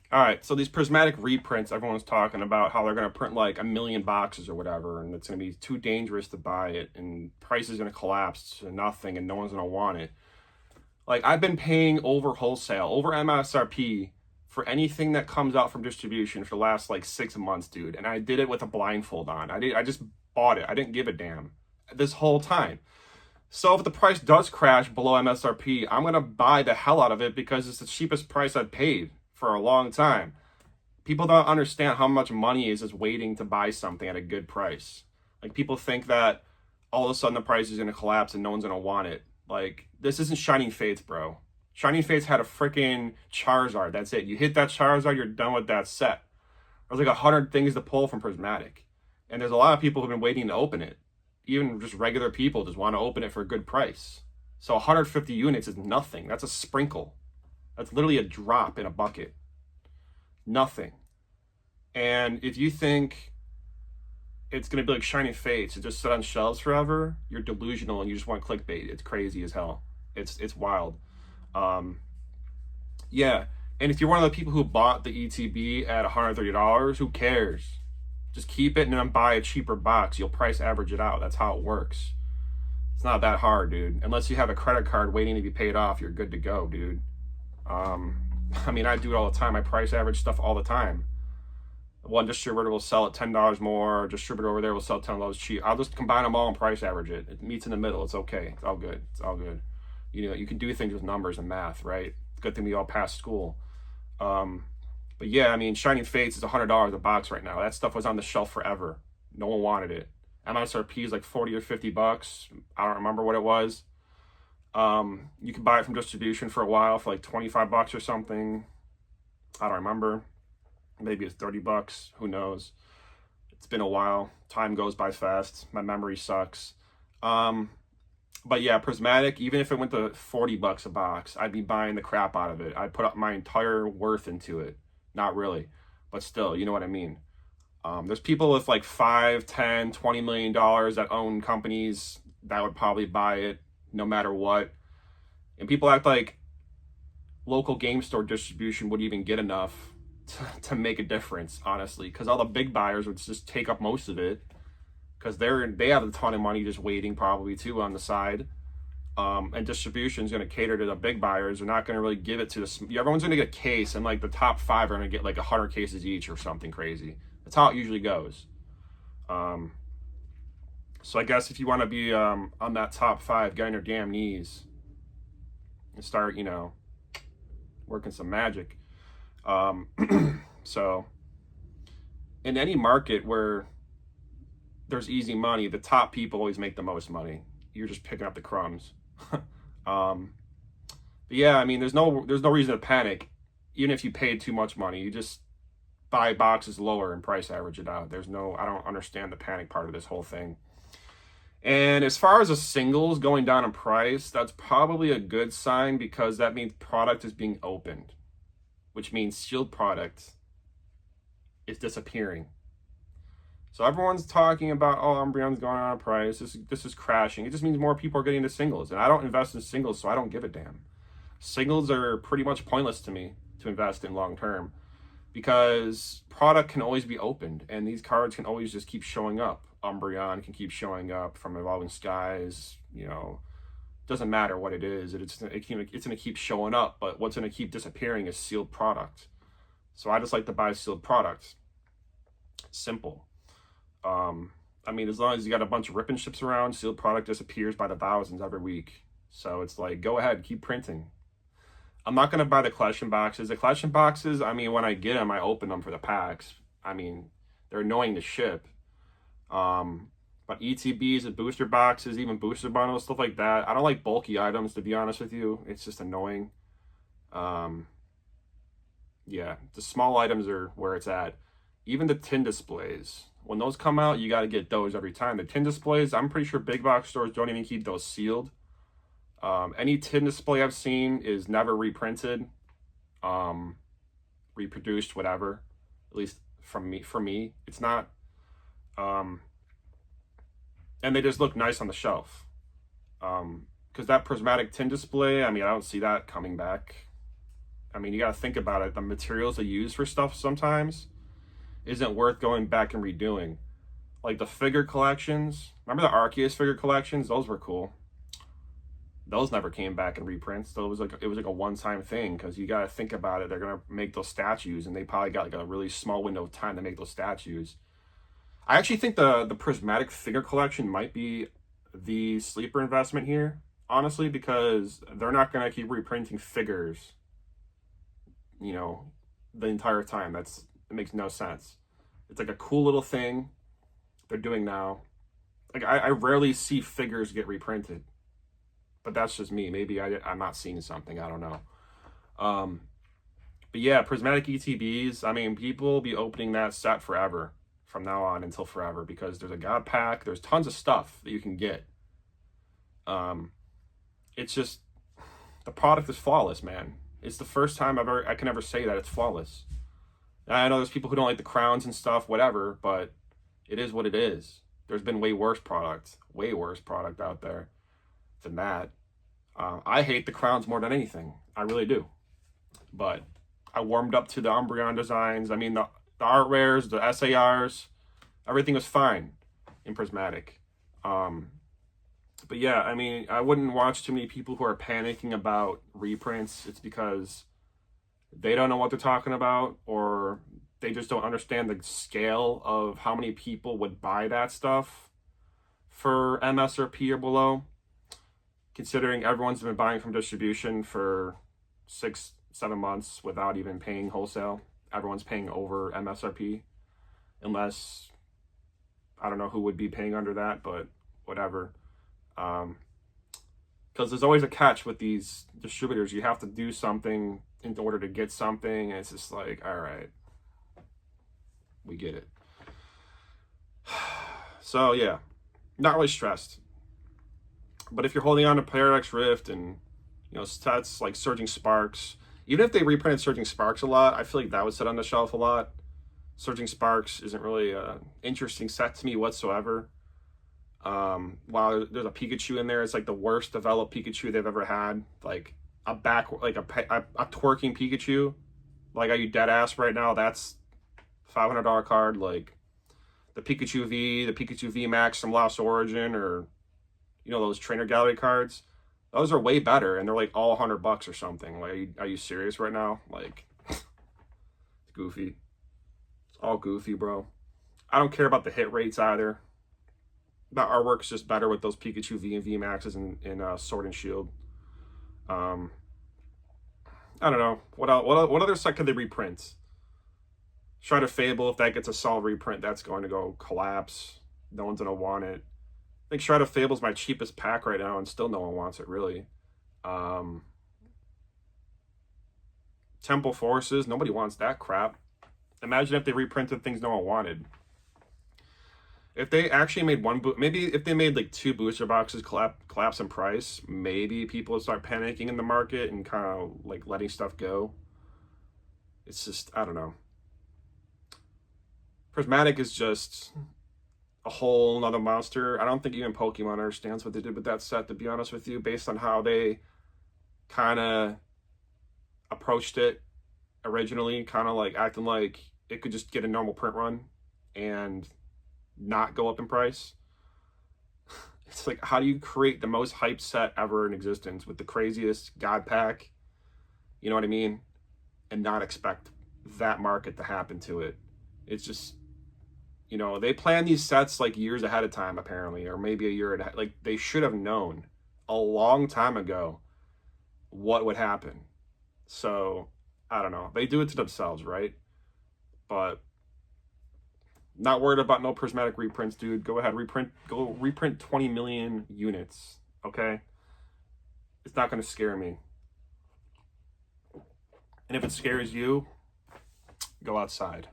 All right, so these prismatic reprints, everyone's talking about how they're going to print like 1 million boxes or whatever, and it's going to be too dangerous to buy it, and price is going to collapse to nothing, and no one's going to want it. Like, I've been paying over wholesale, over MSRP for anything that comes out from distribution for the last like 6 months, dude. And I did it with a blindfold on. I just bought it. I didn't give a damn this whole time. So if the price does crash below MSRP, I'm gonna buy the hell out of it because it's the cheapest price I've paid for a long time. People don't understand how much money is just waiting to buy something at a good price. Like, people think that all of a sudden the price is gonna collapse and no one's gonna want it. Like, this isn't Shining Fates, bro. Shining Fates had a freaking Charizard. That's it. You hit that Charizard, you're done with that set. There's like 100 things to pull from Prismatic. And there's a lot of people who've been waiting to open it. Even just regular people just want to open it for a good price. So 150 units is nothing. That's a sprinkle. That's literally a drop in a bucket. Nothing. And if you think it's going to be like Shining Fates to just sit on shelves forever, you're delusional and you just want clickbait. It's crazy as hell. It's wild. Um, yeah. And if you're one of the people who bought the ETB at $130, who cares? Just keep it and then buy a cheaper box. You'll price average it out. That's how it works. It's not that hard, dude. Unless you have a credit card waiting to be paid off, you're good to go, dude. I mean, I do it all the time. I price average stuff all the time. One distributor will sell it $10 more. A distributor over there will sell $10 cheap. I'll just combine them all and price average it. It meets in the middle. It's okay. It's all good. It's all good. You know, you can do things with numbers and math, right? Good thing we all passed school. But yeah, I mean, Shining Fates is $100 a box right now. That stuff was on the shelf forever. No one wanted it. MSRP is like 40 or 50 bucks. I don't remember what it was. You can buy it from distribution for a while for like 25 bucks or something. I don't remember. Maybe it's 30 bucks. Who knows? It's been a while. Time goes by fast. My memory sucks. But yeah, Prismatic, even if it went to 40 bucks a box, I'd be buying the crap out of it. I'd put up my entire worth into it. Not really, but still, you know what I mean. There's people with like 5, 10, $20 million that own companies that would probably buy it no matter what. And people act like local game store distribution would even get enough to make a difference, honestly, because all the big buyers would just take up most of it because they have a ton of money just waiting probably too on the side. And distribution is going to cater to the big buyers. They're not going to really give it to everyone's going to get a case, and like the top 5 are going to get like 100 cases each or something crazy. That's how it usually goes. So I guess if you want to be on that top 5, get on your damn knees and start, you know, working some magic. So in any market where there's easy money, the top people always make the most money. You're just picking up the crumbs. But yeah, I mean, there's no reason to panic. Even if you paid too much money, you just buy boxes lower and price average it out. I don't understand the panic part of this whole thing. And as far as the singles going down in price, that's probably a good sign because that means product is being opened, which means sealed product is disappearing. So everyone's talking about, oh, Umbreon's going on a price. This is crashing. It just means more people are getting into singles. And I don't invest in singles, so I don't give a damn. Singles are pretty much pointless to me to invest in long term because product can always be opened and these cards can always just keep showing up. Umbreon can keep showing up from Evolving Skies, you know, doesn't matter what it is. It's going to keep showing up, but what's going to keep disappearing is sealed product. So I just like to buy sealed products. Simple. I mean, as long as you got a bunch of ripping ships around, sealed product disappears by the thousands every week. So it's like, go ahead, keep printing. I'm not going to buy the collection boxes. The collection boxes, I mean, when I get them, I open them for the packs. I mean, they're annoying to ship. But ETBs and booster boxes, even booster bundles, stuff like that. I don't like bulky items, to be honest with you. It's just annoying. Yeah, the small items are where it's at. Even the tin displays. When those come out, you got to get those every time. The tin displays, I'm pretty sure big box stores don't even keep those sealed. Any tin display I've seen is never reprinted, reproduced, whatever. At least for me, it's not. And they just look nice on the shelf. Because that prismatic tin display, I mean, I don't see that coming back. I mean, you got to think about it. The materials they use for stuff sometimes isn't worth going back and redoing. Like the figure collections, remember the Arceus figure collections? Those were cool. Those never came back in reprints. So it was like a one-time thing, because you got to think about it. They're gonna make those statues, and they probably got like a really small window of time to make those statues. I actually think the Prismatic figure collection might be the sleeper investment here, honestly, because they're not gonna keep reprinting figures, you know, the entire time. It makes no sense. It's like a cool little thing they're doing now. Like I rarely see figures get reprinted, but that's just me. Maybe I'm not seeing something. I don't know. But yeah, Prismatic ETBs. I mean, people will be opening that set forever from now on until forever, because there's a God pack. There's tons of stuff that you can get. It's just, the product is flawless, man. It's the first time I can ever say that it's flawless. I know there's people who don't like the crowns and stuff, whatever, but it is what it is. There's been way worse product out there than that. I hate the crowns more than anything. I really do. But I warmed up to the Umbreon designs. I mean, the art rares, the SARs, everything was fine in Prismatic. But yeah, I mean, I wouldn't watch too many people who are panicking about reprints. It's because they don't know what they're talking about, or they just don't understand the scale of how many people would buy that stuff for MSRP or below, considering everyone's been buying from distribution for 6-7 months without even paying wholesale. Everyone's paying over MSRP, unless, I don't know who would be paying under that, but whatever. Because there's always a catch with these distributors. You have to do something in order to get something, and it's just like, all right, we get it. So yeah, not really stressed. But if you're holding on to Paradox Rift and, you know, sets like Surging Sparks, even if they reprinted Surging Sparks a lot, I feel like that would sit on the shelf a lot. Surging Sparks isn't really an interesting set to me whatsoever. While there's a Pikachu in there, it's like the worst developed Pikachu they've ever had. Like a twerking Pikachu. Like, are you dead ass right now? That's $500 card. Like the Pikachu V, the Pikachu V Max from Lost Origin, or, you know, those trainer gallery cards. Those are way better, and they're like all $100 or something. Like, are you serious right now? Like, it's goofy. It's all goofy, bro. I don't care about the hit rates either. The artwork's just better with those Pikachu V and V Maxes in Sword and Shield. I don't know. What other set could they reprint? Shrouded Fable, if that gets a solid reprint, that's going to go collapse. No one's going to want it. I think Shrouded Fable's my cheapest pack right now, and still no one wants it, really. Temple Forces, nobody wants that crap. Imagine if they reprinted things no one wanted. If they actually made maybe if they made like 2 booster boxes collapse in price, maybe people would start panicking in the market and kind of like letting stuff go. It's just, I don't know. Prismatic is just a whole nother monster. I don't think even Pokemon understands what they did with that set, to be honest with you, based on how they kind of approached it originally, kind of like acting like it could just get a normal print run and not go up in price. It's like, how do you create the most hype set ever in existence with the craziest God pack, you know what I mean, and not expect that market to happen to it? It's just, you know, they plan these sets like years ahead of time, apparently, or maybe a year ahead. Like, they should have known a long time ago what would happen. So I don't know, they do it to themselves, right? But not worried about no Prismatic reprints, dude. Go ahead, go reprint 20 million units, okay? It's not going to scare me. And if it scares you, go outside.